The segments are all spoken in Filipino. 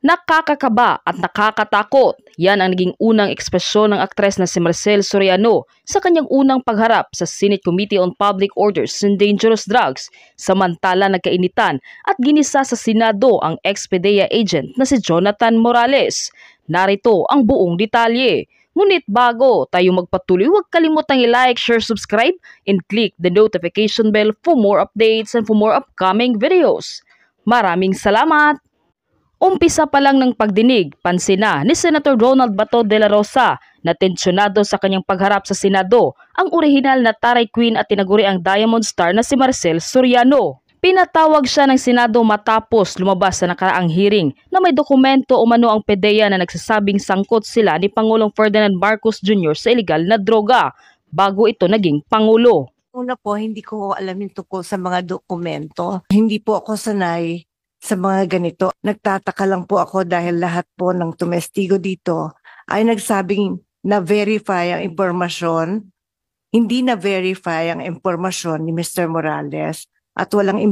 Nakakakaba at nakakatakot. Yan ang naging unang ekspresyon ng aktres na si Maricel Soriano sa kanyang unang pagharap sa Senate Committee on Public Orders and Dangerous Drugs. Samantala nagkainitan at ginisa sa Senado ang ex-PDEA agent na si Jonathan Morales. Narito ang buong detalye. Ngunit bago tayo magpatuloy, huwag kalimutang i-like, share, subscribe, and click the notification bell for more updates and for more upcoming videos. Maraming salamat! Umpisa pa lang ng pagdinig, pansin na ni Senator Ronald Bato de la Rosa na tensyonado sa kanyang pagharap sa Senado ang orihinal na Taray Queen at tinaguri ang Diamond Star na si Maricel Soriano. Pinatawag siya ng Senado matapos lumabas sa nakaraang hearing na may dokumento umano ang PDEA na nagsasabing sangkot sila ni Pangulong Ferdinand Marcos Jr. sa ilegal na droga bago ito naging Pangulo. Una po, hindi ko alam yung tungkol sa mga dokumento. Hindi po ako sanay sa mga ganito. Nagtataka lang po ako dahil lahat po ng tumestigo dito ay nagsabing na-verify ang impormasyon, hindi na-verify ang impormasyon ni Mr. Morales at walang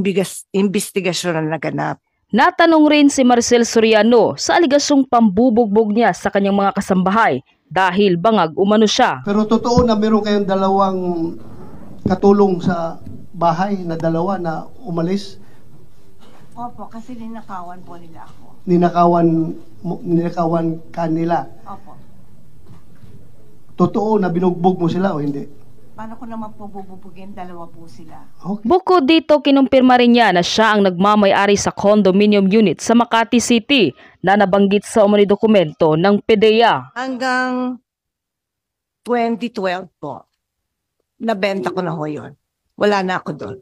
investigasyon na naganap. Natanong rin si Maricel Soriano sa aligasyong pambubugbog niya sa kanyang mga kasambahay dahil bangag umano siya. Pero totoo na meron kayong dalawang katulong sa bahay na dalawa na umalis? Opo, kasi ninakawan po nila ako. Ninakawan kanila? Opo. Totoo na binugbog mo sila o hindi? Paano ko naman po bububugin? Dalawa po sila. Okay. Bukod dito, kinumpirma rin niya na siya ang nagmamay-ari sa condominium unit sa Makati City na nabanggit sa umano'y dokumento ng PDEA. Hanggang 2012 po, nabenta ko na ho yun. Wala na ako doon.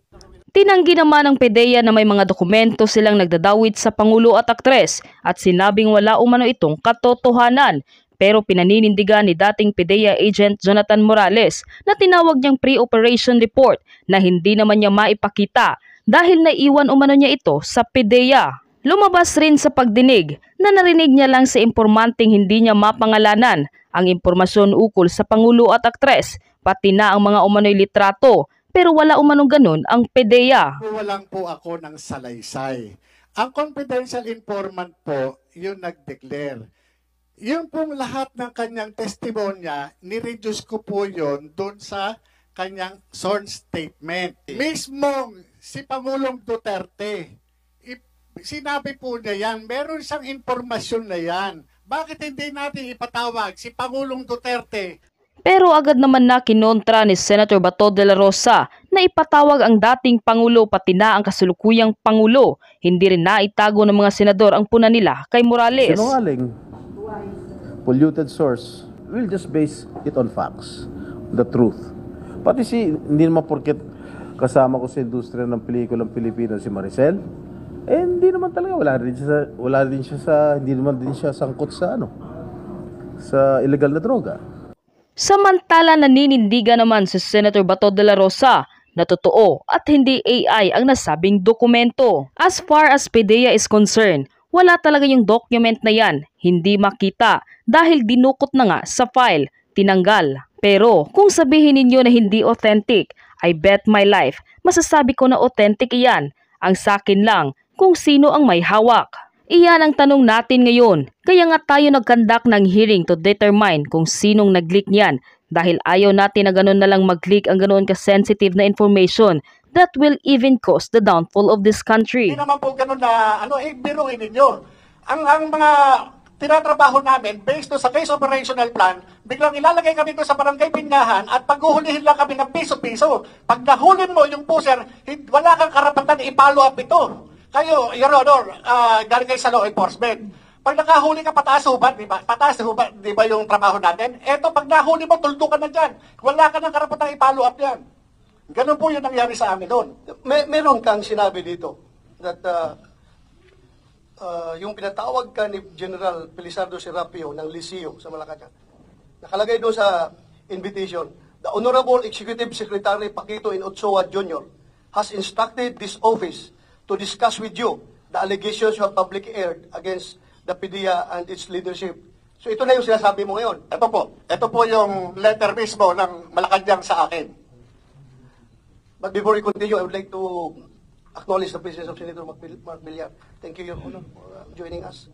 Tinanggi naman ng PDEA na may mga dokumento silang nagdadawit sa Pangulo at aktres at sinabing wala umano itong katotohanan. Pero pinaninindigan ni dating PDEA agent Jonathan Morales na tinawag niyang pre-operation report na hindi naman niya maipakita dahil naiwan umano niya ito sa PDEA. Lumabas rin sa pagdinig na narinig niya lang sa impormanting hindi niya mapangalanan ang impormasyon ukol sa Pangulo at aktres, pati na ang mga umano'y litrato. Pero wala umanong ganun ang PDEA. Walang po ako ng salaysay. Ang confidential informant po, yung nag-declare. Yung pong lahat ng kanyang testimonya, ni-reduce ko po yun doon sa kanyang sworn statement. Mismong si Pangulong Duterte, sinabi po niya yan, meron siyang impormasyon na yan. Bakit hindi natin ipatawag si Pangulong Duterte? Pero agad naman na kinontra ni Senator Bato de la Rosa na ipatawag ang dating Pangulo pati na ang kasulukuyang Pangulo. Hindi rin naitago ng mga senador ang puna nila kay Morales. Sinungaling, polluted source, we'll just base it on facts, the truth. Pati hindi naman porket kasama ko sa industriya ng pelikulang Pilipinas si Maricel, hindi naman talaga, hindi naman din siya sangkot sa sa illegal na droga. Samantala naninindigan naman si Senator Bato de la Rosa na totoo at hindi AI ang nasabing dokumento. As far as PDEA is concerned, wala talaga yung document na yan, hindi makita dahil dinukot na nga sa file, tinanggal. Pero kung sabihin ninyo na hindi authentic, I bet my life, masasabi ko na authentic iyan. Ang sakin lang kung sino ang may hawak. Iyan ang tanong natin ngayon. Kaya nga tayo nag-conduct ng hearing to determine kung sinong nag-leak niyan dahil ayaw natin na gano'n na lang mag-leak ang ganoon ka-sensitive na information that will even cause the downfall of this country. Hindi naman po gano'n na, biruin ninyo. Ang mga tinatrabaho namin, based sa case operational plan, biglang ilalagay kami doon sa barangay Binyahan at paghuhulihin lang kami ng piso-piso. Pag nahulin mo yung puser, wala kang karapatan i-follow up ito. Kayo, Your Honor, galing kayo sa law enforcement. Pag nakahuli ka, pataas hubad, di ba? Pataas hubad, di ba yung trabaho natin? Eto, pag nahuli mo, tuldo ka na dyan. Wala ka ng karapatang i-follow up yan. Ganun po yung nangyari sa amin doon. Meron kang sinabi dito that yung pinatawag ka ni General Felizardo Serapio ng Liceo sa Malacanang. Nakalagay doon sa invitation, the Honorable Executive Secretary Paquito in Ochoa Jr. has instructed this office to discuss with you the allegations you have publicly aired against the PDEA and its leadership. So ito na yung sinasabi mo ngayon. Ito po yung letter mismo ng Malacanang sa akin. But before we continue, I would like to acknowledge the presence of Senator Mark Villar. Thank you, Your Honor, for joining us.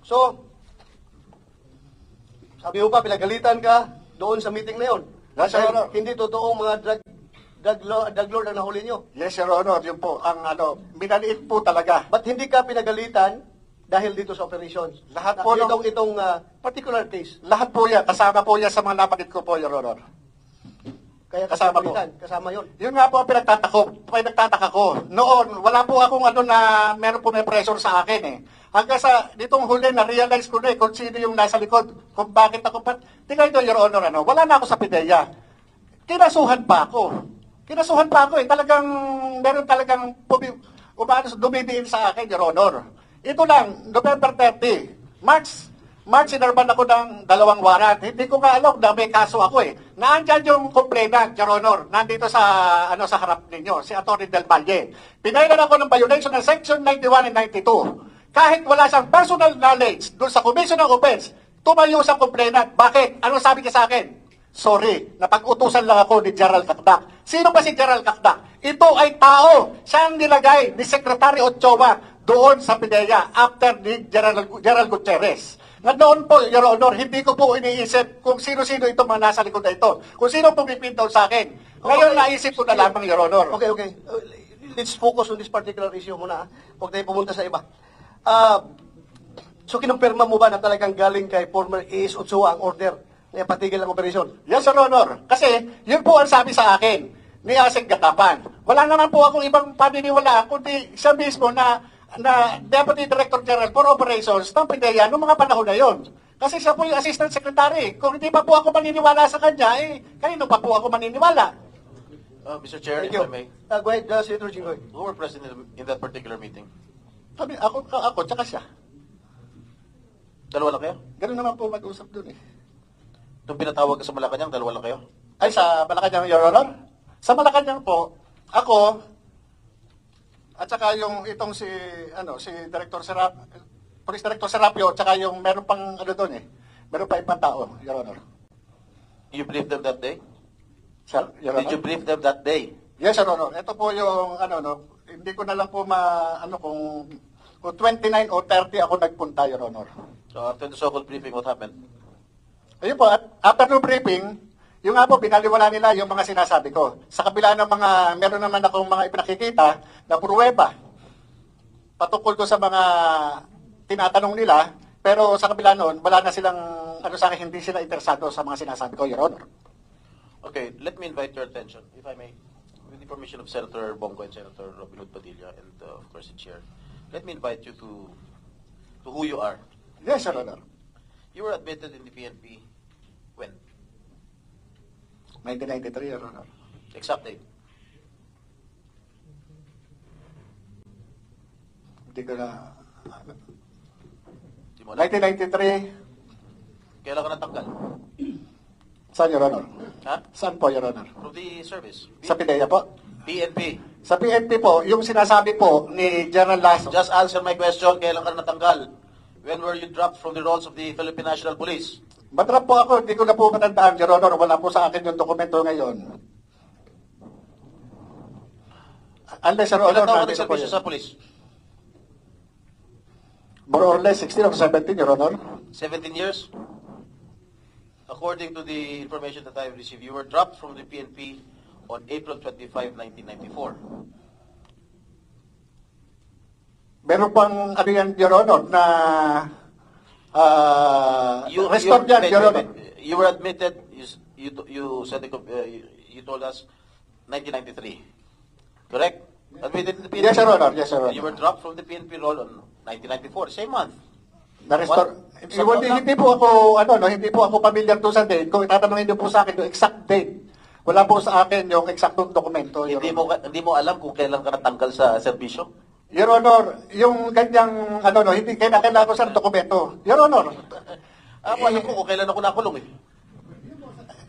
So, sabi mo pa, pinagalitan ka doon sa meeting na yun. Yes, Your Dahil Honor. hindi totoong mga drug lord ang nahuli nyo. Yes, Your Honor, yun po, ang minaliit po talaga. Ba't hindi ka pinagalitan dahil dito sa operations? Lahat po itong particular case. Lahat po yan, kasama po yan sa mga nabanggit ko po, Your Honor. Kaya Kasama po. Kasama yun. Yun nga po ang pinagtataka ko. Noon, wala po akong meron po may pressure sa akin eh. Hanggang sa ditong huli, na-realize ko na kung sino yung nasa likod, kung bakit ako tingnan nyo, Your Honor, wala na ako sa PIDEA. Kinasuhan pa ako. Talagang, meron talagang dumidiin sa akin, Your Honor. Ito lang, November 30, March, sinarban ako ng 2 warrant. Hindi ko nga alam na may kaso ako eh. Naandyan yung complainant, Your Honor, nandito sa harap ninyo, si Atty. Del Valle. Pinailan ako ng violation ng Section 91 and 92. Kahit wala siyang personal knowledge doon sa Commission of Offense, tumayo sa complainant. Bakit? Ano sabi niya sa akin? Sorry, napag-utusan lang ako ni Gerald Cacdac. Sino ba si Gerald Cacdac? Ito ay tao. Siya ang nilagay ni Secretary Ochoa doon sa PIDEA after ni Gerald Gutierrez. Noon po, Your Honor, hindi ko po iniisip kung sino-sino itong mga nasa likod na ito. Kung sino pumipintaw sa akin. Ngayon, naisip ko na lamang, Your Honor. Okay. Let's focus on this particular issue muna. Huwag tayo pumunta sa iba. So, kinumpirma mo ba na talagang galing kay former AS Ochoa ang order na ipatigil ang operasyon? Yes, Your Honor. Kasi, yun po ang sabi sa akin ni Aseng Gatapan. Wala naman po akong ibang paniniwalaan, kundi siya mismo na Deputy Director General for Operations ng PIDEA noong mga panahon na yon. Kasi siya po yung Assistant Secretary. Kung hindi pa po ako maniniwala sa kanya, kanino pa po ako maniniwala? Mr. Chair, Thank if you. I may, Go ahead, Senator Jinggoy. who were present in that particular meeting? Ako, tsaka siya. Dalawa lang kayo? Ganun naman po mag-usap dun eh. Nung pinatawag ka sa Malacanang, dalawa lang kayo? Ay, sa Malacanang, Your Honor? Sa Malacanang po, ako, at saka yung itong si Police Director Serapio, at saka yung meron pang doon eh. Meron pa ibang tao, Your Honor. You briefed them that day? Sir, Your Did you Honor? brief them that day? Yes, Your Honor. Ito po yung hindi ko na lang po kung 29 o 30 ako nagpunta, Your Honor. So after the so-called briefing, what happened? Ayun po, at after the briefing, yung nga po, binaliwala nila yung mga sinasabi ko. Sa kabila ng meron naman akong mga ipinakikita na pruweba patungkol ko sa mga tinatanong nila, pero sa kabila noon, wala na silang, sa akin, hindi sila interesado sa mga sinasabi ko, Your Honor. Okay, let me invite your attention, if I may, with the permission of Senator Bongo and Senator Robin Hood Padilla, and of course the Chair. Let me invite you to who you are. Yes, Your Honor. You were admitted in the PNP when? 1993, Your Honor. Exact date. Hindi ko na... Di mo alam. 1993, Kailan ka natanggal? saan, Your Honor? Ha? Saan po, Your Honor? From the service. Sa PIDEA po? PNP. Sa PNP po, yung sinasabi po ni General Lasso, Just answer my question, kailan ka natanggal? When were you dropped from the rolls of the Philippine National Police? matrap po ako, hindi ko na po matandaan, Your Honor, wala po sa akin yung dokumento ngayon. Unless, Your Honor, Ilan taon ka nandito po nagservisyo yun. sa police? More or less 16 or 17, Your Honor. 17 years? According to the information that I have received, you were dropped from the PNP on April 25, 1994. Meron pang ano yan, Your Honor, na restored yan, Your Honor. You were admitted, you said, you told us 1993. Correct? Admitted in the PNP? Yes, Your Honor. Yes, Your Honor. You were dropped from the PNP roll on 1994, same month. Na-restore. What? Hindi po ako, hindi po ako familiar to sa date. Kung itatanungin niyo po sa akin yung exact date, wala po sa akin yung eksaktong dokumento, Your Honor. Hindi mo alam kung kailan ka natanggal sa serbisyo? Your Honor, yung ganyang, hindi kailangan ko sa dokumento. Your Honor, Alam ko kung kailan ako nakulong eh.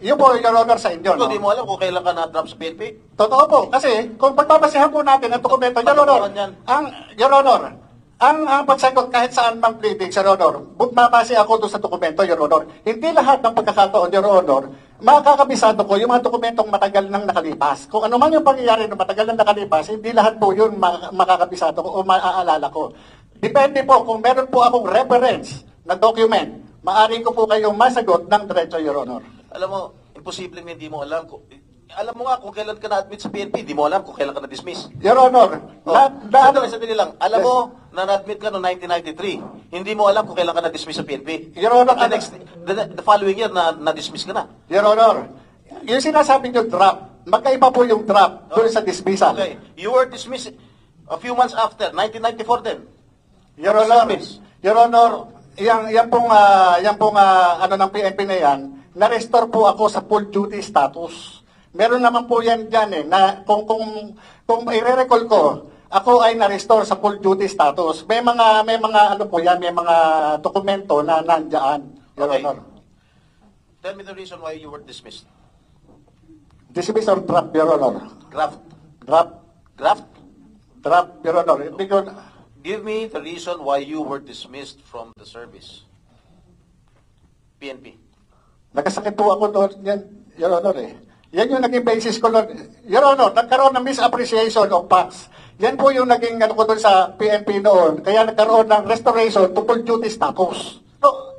yun po, Your Honor, sa inyo, Hindi no? mo alam kung kailan ka na-drop sa PNP? Totoo po, kasi kung pagbabasehan po natin ang dokumento, Your Honor, Patuturan yan. Your Honor, ang pagsagot kahit saan mang pleading, Your Honor, bumabase ako doon sa dokumento, Your Honor. Hindi lahat ng pagkakataon, Your Honor, makakabisado ko yung mga dokumentong matagal nang nakalipas. Kung ano man yung pangyayari na matagal nang nakalipas, hindi lahat po yun makakabisado ko o maaalala ko. Depende po kung meron po akong reference na document, maaari ko po kayong masagot ng diretso, Your Honor. Alam mo, imposibleng hindi mo alam. Alam mo nga kung kailan ka na-admit sa PNP, hindi mo alam kung kailan ka na-dismiss. Your Honor, Sandali lang. Alam mo, na na-admit ka noong 1993, hindi mo alam kung kailan ka na-dismiss sa PNP. Your Honor, The following year, na-dismiss ka na. Your Honor, yung sinasabi nyo drop, magkaiba po yung drop doon sa dismissal. Okay. You were dismissed a few months after, 1994 din. Your Honor, yan pong ano ng PNP na yan, na-restore po ako sa full duty status. Meron naman po yan dyan na kung i-recall ko, ako ay na-restore sa full duty status. May mga ano po yan, may mga dokumento na nandiyan, Your Okay. Honor. Tell me the reason why you were dismissed. Dismiss or drop, Your Honor? Graft. Drop, Your Honor. Give me the reason why you were dismissed from the service. PNP. Nakasakit po ako doon yan, Your Honor Yan yung naging basis ko doon. Your Honor, nagkaroon ng misappreciation of facts. Yan po yung naging ano ko doon sa PNP noon. Kaya nagkaroon ng restoration to full duty status. No,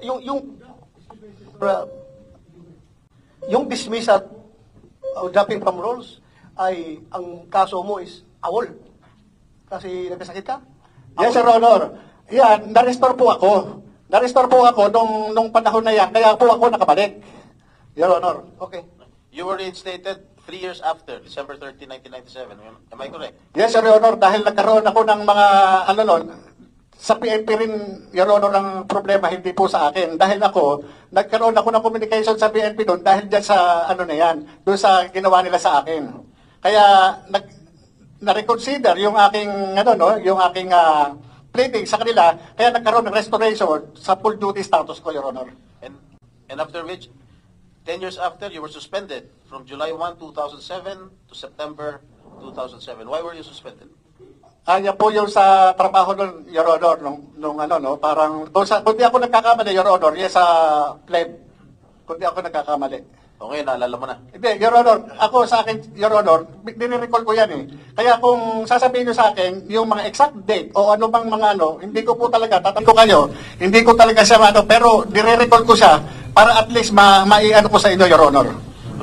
yung dismissal o dropping from roles ay ang kaso mo is awol. Kasi nagkasakit ka? Yes, Your Honor. Yan, na-restore po ako. Na-restore po ako nung panahon na yan. Kaya po ako nakabalik. Your Honor. Okay. You were reinstated 3 years after, December 30, 1997. Am I correct? Yes, Your Honor. Dahil nagkaroon ako ng mga, ano nun, sa PNP rin, Your Honor, ang problema, hindi po sa akin. Dahil nagkaroon ako ng communication sa PNP doon dahil dyan sa, ano na yan, doon sa ginawa nila sa akin. Kaya, na-reconsider yung aking, yung aking pleading sa kanila, kaya nagkaroon ng restoration sa full duty status ko, Your Honor. And after which, 10 years after, you were suspended from July 1, 2007 to September 2007. Why were you suspended? Yan po yung sa trabaho nun, Your Honor, parang, kung di ako nagkakamali, Your Honor, yes, sa pleb, kung di ako nagkakamali. Okay, naalala mo na. Hindi, Your Honor, ako sa akin, Your Honor, dinirecall ko yan Kaya kung sasabihin nyo sa akin, yung mga exact date o ano bang mga hindi ko po talaga, tatanong ko kayo, hindi ko talaga siya pero dire-recall ko siya para at least maiano ko sa inyo, Your Honor.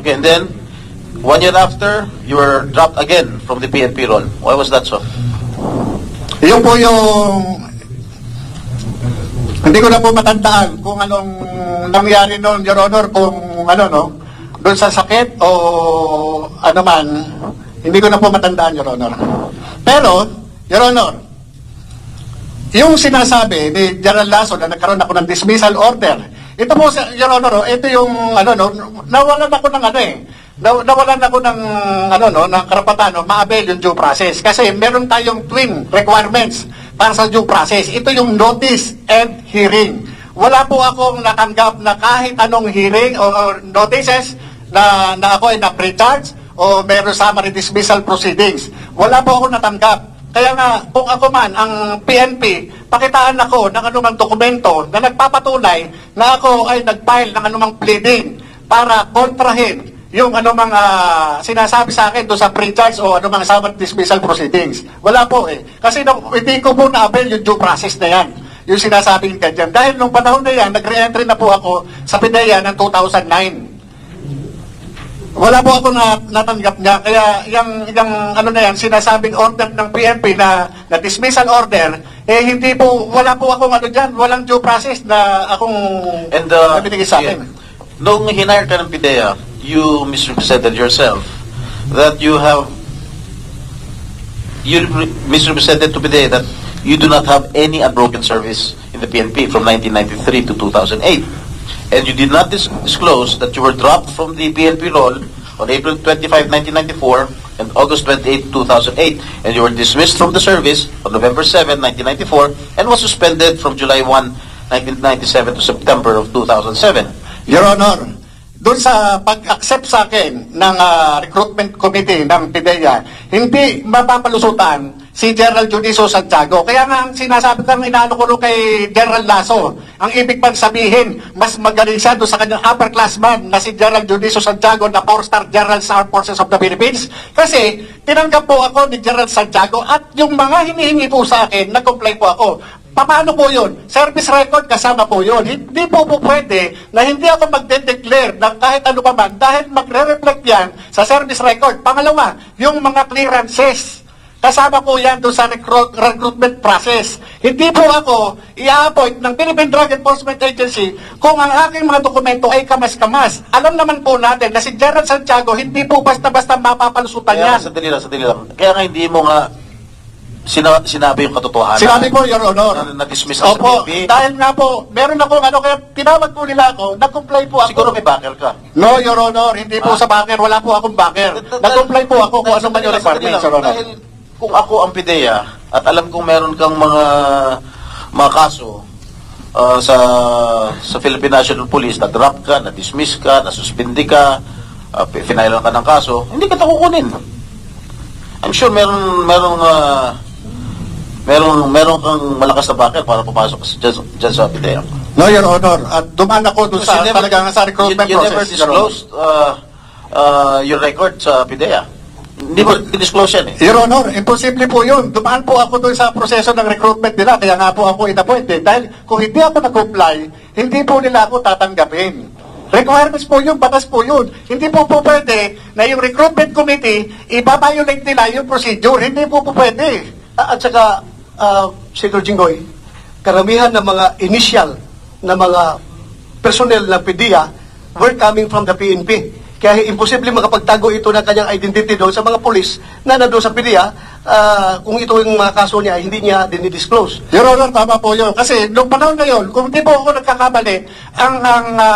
Okay, and then, 1 year after, you were dropped again from the PNP role. Why was that so? Yun po yung hindi ko na po matandaan kung anong nangyari noon, Your Honor, kung doon sa sakit o ano man, hindi ko na po matandaan, Your Honor. Pero, Your Honor, yung sinasabi ni General Lasso na nagkaroon ako ng dismissal order, ito po, Your Honor, ito yung, nawalan ako ng nawalan ako ng ng karapatan ma-avail yung due process kasi meron tayong twin requirements para sa due process. Ito yung notice and hearing. Wala po akong natanggap na kahit anong hearing o notices na ako ay na-pre-charge o meron summary dismissal proceedings. Wala po akong natanggap. Kaya nga, kung ako man, ang PNP, pakitaan ako ng anumang dokumento na nagpapatunay na ako ay nag-file ng anumang pleading para kontrahin yung anumang sinasabi sa akin doon sa pre-charge o anumang summary dismissal proceedings. Wala po Kasi hindi ko po na-avail yung due process na yan. Yung sinasabing ganyan. Dahil nung panahon na yan, nag-re-entry na po ako sa PIDEA ng 2009. Wala po ako natanggap niya. Kaya yung sinasabing order ng PNP na dismissal order, hindi po, wala po akong dyan. Walang due process na akong nabinigay sa akin. Nung hinire ka ng PIDEA, you misrepresented yourself that you misrepresented to PIDEA that you do not have any unbroken service in the PNP from 1993 to 2008. And you did not disclose that you were dropped from the PNP role on April 25, 1994 and August 28, 2008. And you were dismissed from the service on November 7, 1994 and was suspended from July 1, 1997 to September of 2007. Your Honor, doon sa pag-accept sa akin ng recruitment committee ng PIDEA, hindi mapapalusutan si General Juniso Santiago. Kaya nga ang sinasabi kang inaano ko kay General Lasso, ang ibig bang sabihin, mas magaling siya doon sa kanyang upperclassman na si General Juniso Santiago na 4-star General sa Armed Forces of the Philippines. Kasi tinanggap po ako ni General Santiago at yung mga hinihingi po sa akin, nag-comply po ako. Paano po yun? Service record kasama po yun. Hindi po pwede na hindi ako magde-declare ng kahit ano pa man dahil magre-reflect yan sa service record. Pangalawa, yung mga clearances. Kasama po yan doon sa recruitment process. Hindi po ako i-appoint ng Philippine Drug Enforcement Agency kung ang aking mga dokumento ay kamas-kamas. Alam naman po natin na si Gerald Santiago hindi po basta-basta mapapalusutan yan. Sandali lang. Kaya nga hindi mo nga sinabi yung katotohanan. Sinabi po, Your Honor. Na-dismiss sa Opo, PNP. dahil nga po, meron akong kaya tinawag po nila ako, nag-comply po ako. Siguro may backer ka. No, Your Honor, hindi po sa backer, wala po akong backer. Nag-comply po ako kung ano man yung requirements, Your Honor. Dahil kung ako ang PIDEA, at alam kong meron kang mga kaso sa Philippine National Police, na-drop ka, na-dismiss ka, na-suspindi ka, finailan ka ng kaso, hindi kita kukunin. I'm sure meron kang malakas na backer para pumasok dyan sa PIDEA. No, Your Honor. At dumaan ako doon sa talagang sa recruitment you process. never disclosed your record sa PIDEA. Hindi mo i-disclose yan eh. Your Honor, imposible po yun. Dumaan po ako doon sa proseso ng recruitment nila, kaya nga po ako inappointed. Dahil kung hindi ako nag-comply, hindi po nila ako tatanggapin. Requirements po yun, batas po yun. Hindi po pwede na yung recruitment committee, ibabiolate nila yung procedure. Hindi po pwede. At saka, Senator Jinggoy, karamihan ng mga initial na mga personnel ng PDEA were coming from the PNP. Kaya imposible makapagtago ito ng kanyang identity doon sa mga polis na nandoon sa PDEA kung ito yung mga kaso niya, hindi niya dinidisclose. Your Honor, tama po yun. Kasi nung panahon na yun, kung di po ako nagkakamali, ang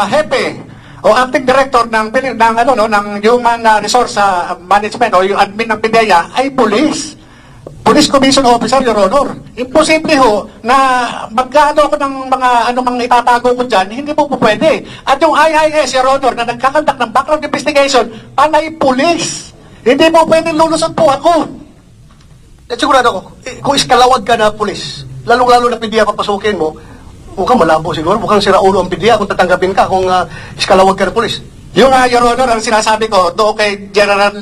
hepe o acting director ng Human Resource Management o yung admin ng PDEA ay police. Police Commission Officer, Your Honor. Imposible ho na magkano ko ng mga anumang itatago ko dyan, hindi po pwede. At yung IIS, Your Honor, na nagkakandak ng background investigation, panay police. Hindi po pwede lulusot po ako. At sigurado ko, kung iskalawag ka na polis, lalong-lalo na PDEA papasukin mo, mukhang malabo siguro, mukhang siraulo ang PDEA kung tatanggapin ka kung iskalawag ka na polis. Yung Your Honor, ang sinasabi ko, doon kay General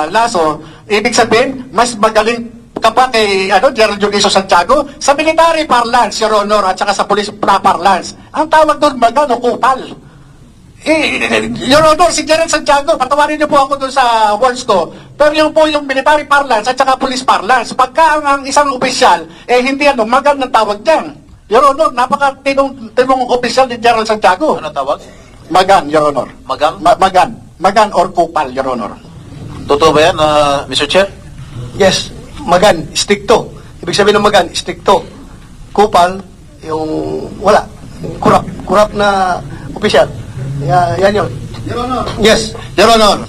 Lasso, ibig sabihin, mas magaling ka pa kay General Juniso Santiago sa military parlance, Your Honor, at saka sa police parlance. Ang tawag doon, kupal. Your Honor, si General Santiago, patawarin niyo po ako doon sa words ko, pero yung po yung military parlance at saka police parlance, pagka ang isang opisyal, hindi magan ng tawag dyan. Your Honor, napaka-tinong opisyal ni General Santiago. Ano tawag? Magan, Your Honor. Magang? Magan. Magan or kupal, Your Honor. Totoo ba yan, Mr. Chair? Yes, magan, stricto. Ibig sabihin ng magan, stricto. Kupal, yung wala. Kurap na opisyal. Yan yun. Your Honor. Yes. Your Honor.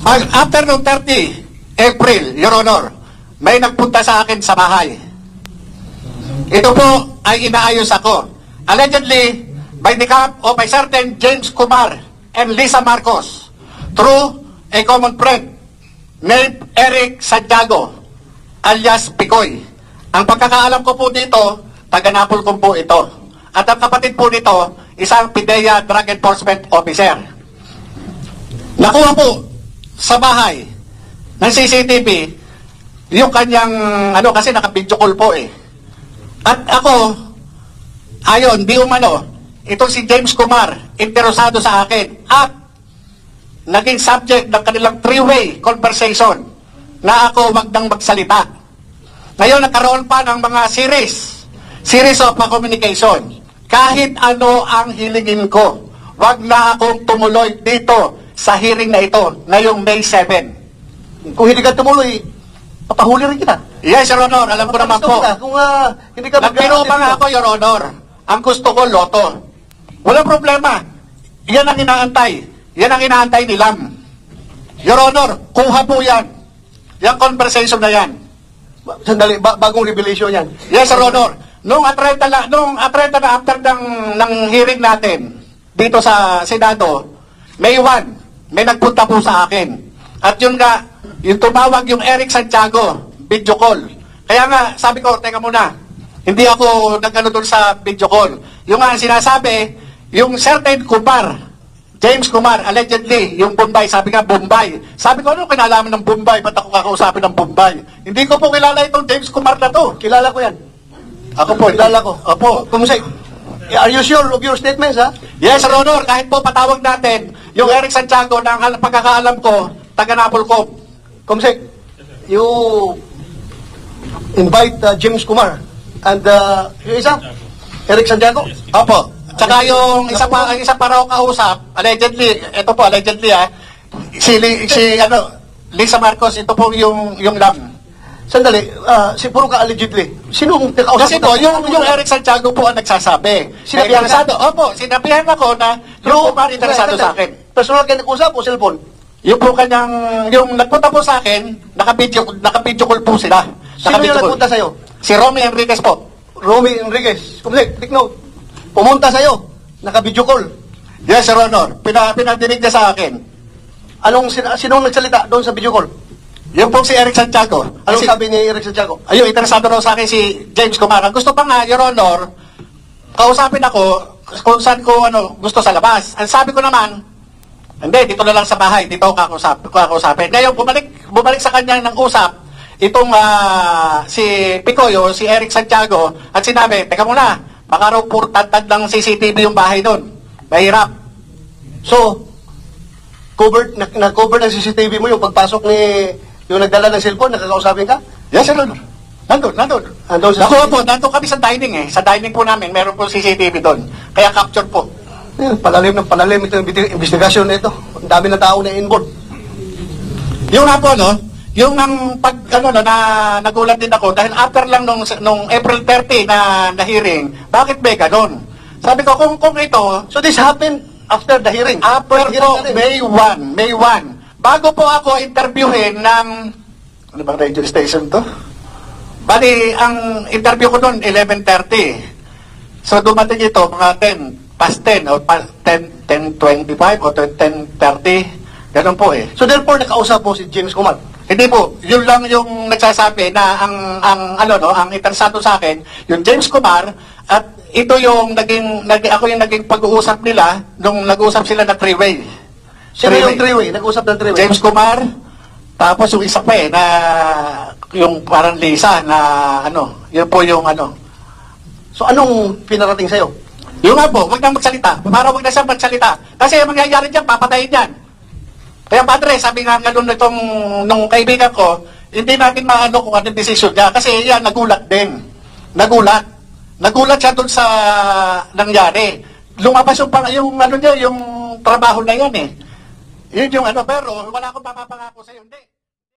After noong 30 April, Your Honor, may nagpunta sa akin sa bahay. Ito po ay inaayos ako. Allegedly, by the camp of a certain James Kumar and Lisa Marcos through a common friend named Eric Santiago alias Picoy. Ang pagkakaalam ko po dito, taga-Napol ko po ito. At ang kapatid po nito, isang PIDEA Drug Enforcement Officer. Nakuha po sa bahay ng CCTV yung kanyang, kasi naka-video call po eh. At ako, ayon, di umano, itong si James Kumar, interesado sa akin at naging subject ng kanilang three-way conversation na ako wag nang magsalita. Ngayon, nagkaroon pa ng mga series of communication. Kahit ano ang hilingin ko, wag na akong tumuloy dito sa hearing na ito, ngayong May 7. Kung hindi ka tumuloy, papahuli rin kita. Yes, Your Honor, alam ko naman po. Kung hindi ka Nagbiro pa nga ako, Your Honor. Ang gusto ko, loto. Walang problema. Yan ang inaantay. Yan ang inaantay ni Lam. Your Honor, kuha po yan. Yung conversation na yan. Sandali, bagong revelation yan. Yes, Your Honor. Nung atreta na after ng hearing natin dito sa Senado, May 1, may nagpunta po sa akin. At yun nga, yung tumawag yung Eric Santiago, video call. Kaya nga, sabi ko, teka muna, hindi ako nagano doon sa video call. Yung nga sinasabi, yung certain Kumar, James Kumar, allegedly, yung Bombay, sabi nga Bombay. Sabi ko, ano kinalaman ng Bombay? Ba't ako kakausapin ng Bombay? Hindi ko po kilala itong James Kumar na to. Kilala ko yan. Ako po. Kilala ko. Opo. Kumsek, are you sure of your statements, ha? Yes, Your Honor, kahit po patawag natin, yung Eric Santiago, na ang pagkakaalam ko, taga-Napolcom. Kumsek, you invite James Kumar and yung isa, Eric Santiago. Opo. Tsaka yung isa pa raw kausap, allegedly, ito po, allegedly si Lisa Marcos, ito po yung LAM. Sandali, si puro ka allegedly. Sino ang nakausap? Kasi po, yung Eric Santiago po ang nagsasabi. Sinabihan ka? Opo, sinabihan ako na yung Kumar interesado sa akin. Personal kayo nag-usap o cellphone? Yung po kanyang, yung nagpunta po sa akin, naka-video call po sila. Sino yung nagpunta sa'yo? Si Romy Enriquez po. Romy Enriquez. Kumsek, take note. Pumunta sa'yo, naka-video call. Yes, Your Honor. Pinadinig niya sa akin. Sinong nagsalita doon sa video call? Yung po si Eric Santiago. Anong sabi ni Eric Santiago? Ayun, interesado raw sa akin si James Kumar. Gusto pa nga, Your Honor, kausapin ako kung saan ko gusto sa labas. Ang sabi ko naman, hindi, dito na lang sa bahay, dito ako kakausapin. Ngayon, bumalik sa kanya ng usap, itong si Picoyo, si Eric Santiago, at sinabi, teka muna, baka raw purtad ng CCTV yung bahay doon. Mahirap. So, na-cover ng CCTV mo yung pagpasok ni yung nagdala ng cellphone, nakakausapin ka? Yes, Your Honor. Nandun. Andun sa Nakuha po, nandun kami sa dining Sa dining po namin, meron po CCTV doon. Kaya capture po. Palalim ng palalim ito yung investigasyon na ito. Ang dami na tao na involved. Yung nga po, yung ang na nagulat din ako dahil after lang nung April 30 na hearing, bakit ba ganon? Sabi ko, kung ito, So this happened after the hearing? after Hearing po, na rin. May 1. Bago po ako interviewin ng, ano bang radio station to? Bali, ang interview ko noon, 11:30. So dumating ito, mga 10, past 10, o 10:25 o 10:30, ganun po eh. So therefore, nakausap po si James Kumar. Hindi po, yun lang yung nagsasabi na ang interesado sa akin, yung James Kumar, at ito yung ako yung naging pag-uusap nila nung nag-uusap sila na three-way. Sino yung three-way? Nag-usap ng three-way? James Kumar, tapos yung isa pa na yung parang Lisa na yun po yung So anong pinarating sa'yo? Yung nga po, wag nang magsalita. Para wag na siya magsalita. Kasi ang mangyayari dyan, papatayin yan. Kaya padre, sabi nga nung kaibigan ko, hindi natin maano kung anong desisyon niya. Kasi yan, nagulat din. Nagulat siya dun sa nangyari. Lumabas yung trabaho na yan eh. Yun yung pero wala akong papapangako sa'yo. Hindi.